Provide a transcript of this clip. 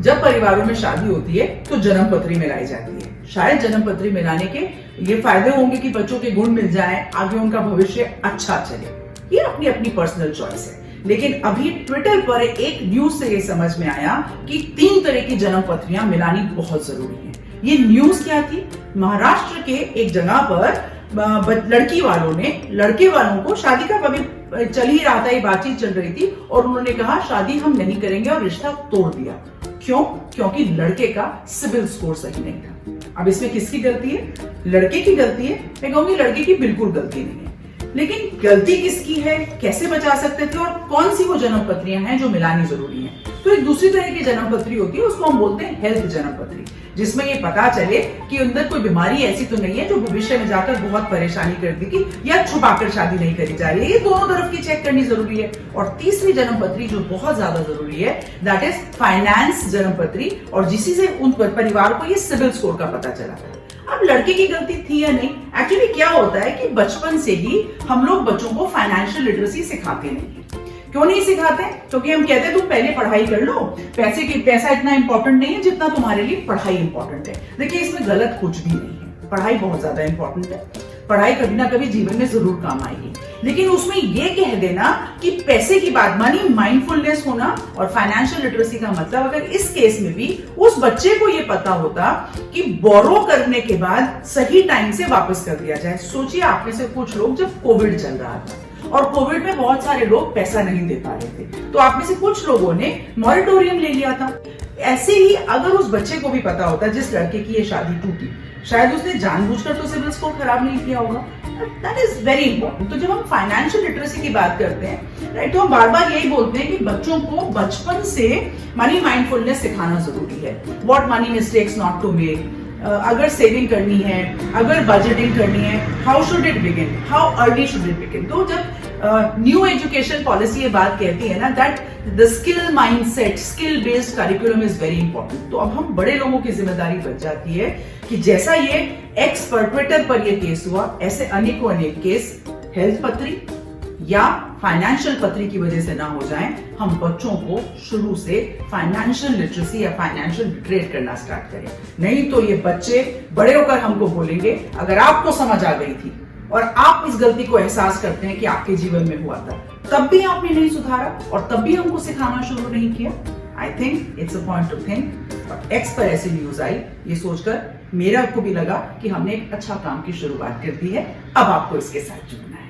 जब परिवारों में शादी होती है तो जन्म पत्री मिलाई जाती है। शायद जन्म पत्री मिलाने के ये फायदे होंगे कि बच्चों के गुण मिल जाए, आगे उनका भविष्य अच्छा चले। ये अपनी अपनी पर्सनल चॉइस है। लेकिन अभी ट्विटर पर एक न्यूज से ये समझ में आया कि 3 तरह की जन्म पत्रियां मिलानी बहुत जरूरी है। ये न्यूज क्या थी? महाराष्ट्र के एक जगह पर लड़की वालों ने लड़के वालों को शादी का अभी चल ही रहा था, ये बातचीत चल रही थी और उन्होंने कहा शादी हम नहीं करेंगे और रिश्ता तोड़ दिया। क्यों? क्योंकि लड़के का सिविल स्कोर सही नहीं था। अब इसमें किसकी गलती है? लड़के की गलती है? मैं कहूंगी लड़के की बिल्कुल गलती नहीं है। लेकिन गलती किसकी है, कैसे बचा सकते थे और कौन सी वो जन्म पत्रियां हैं जो मिलानी जरूरी है? तो एक दूसरी तरह की जन्म पत्री होती है, उसको हम बोलते हैं हेल्थ जन्म पत्री, जिसमें ये पता चले कि अंदर कोई बीमारी ऐसी तो नहीं है जो भविष्य में जाकर बहुत परेशानी कर देगी या छुपाकर शादी नहीं करी जा रही है। ये दोनों तरफ की चेक करनी जरूरी है। और तीसरी जन्म पत्री जो बहुत ज्यादा जरूरी है, दैट इज फाइनेंस जन्म पत्री, और जिसी से उन परिवार को ये सिविल स्कोर का पता चला। अब लड़के की गलती थी या नहीं? एक्चुअली क्या होता है कि बचपन से ही हम लोग बच्चों को फाइनेंशियल लिटरेसी सिखाते नहीं। क्यों नहीं सिखाते? क्योंकि हम कहते हैं तुम पहले पढ़ाई कर लो, पैसा इतना इंपॉर्टेंट नहीं है जितना तुम्हारे लिए पढ़ाई इंपॉर्टेंट है। देखिए इसमें गलत कुछ भी नहीं है, पढ़ाई बहुत ज्यादा इंपॉर्टेंट है, पढ़ाई कभी ना कभी जीवन में जरूर काम आएगी। लेकिन उसमें ये कह देना कि पैसे की बात, मनी माइंडफुलनेस होना और फाइनेंशियल लिटरेसी का मतलब, अगर इस केस में भी उस बच्चे को ये पता होता कि बोरो करने के बाद सही टाइम से वापस कर दिया जाए। सोचिए आप में से कुछ लोग जब कोविड चल रहा था और कोविड में बहुत सारे लोग पैसा नहीं दे पा रहे थे, तो आप में से कुछ लोगों ने मॉरेटोरियम ले लिया था। ऐसे ही अगर उस बच्चे को भी पता होता, जिस लड़के की ये शादी टूटी, शायद उसने जानबूझकर तो सिविल स्कोर खराब नहीं किया होगा। That is very important. तो जब हम फाइनेंशियल लिटरेसी की बात करते हैं, राइट, तो हम बार बार यही बोलते हैं कि बच्चों को बचपन से मनी माइंडफुलनेस सिखाना जरूरी है। What money mistakes not to make, अगर सेविंग करनी है, अगर बजटिंग करनी है, how should it begin, how early should it begin. तो जब न्यू एजुकेशन पॉलिसी ये बात कहती है ना that the skill mindset, skill based curriculum is very important, तो अब हम बड़े लोगों की जिम्मेदारी बच जाती है कि जैसा ये एक्स पर ट्विटर पर ये केस हुआ, ऐसे अनेकों अनेक केस हेल्थ पत्री या फाइनेंशियल पत्री की वजह से ना हो जाएं। हम बच्चों को शुरू से फाइनेंशियल लिटरेसी या फाइनेंशियल लिटरेट करना स्टार्ट करें। नहीं तो ये बच्चे बड़े होकर हमको बोलेंगे अगर आपको समझ आ गई थी और आप इस गलती को एहसास करते हैं कि आपके जीवन में हुआ था, तब भी आपने नहीं सुधारा और तब भी हमको सिखाना शुरू नहीं किया। I think it's a point two think. और एक्स पर ऐसी न्यूज आई, ये सोचकर मेरा को भी लगा कि हमने एक अच्छा काम की शुरुआत कर दी है। अब आपको इसके साथ जुड़ना है।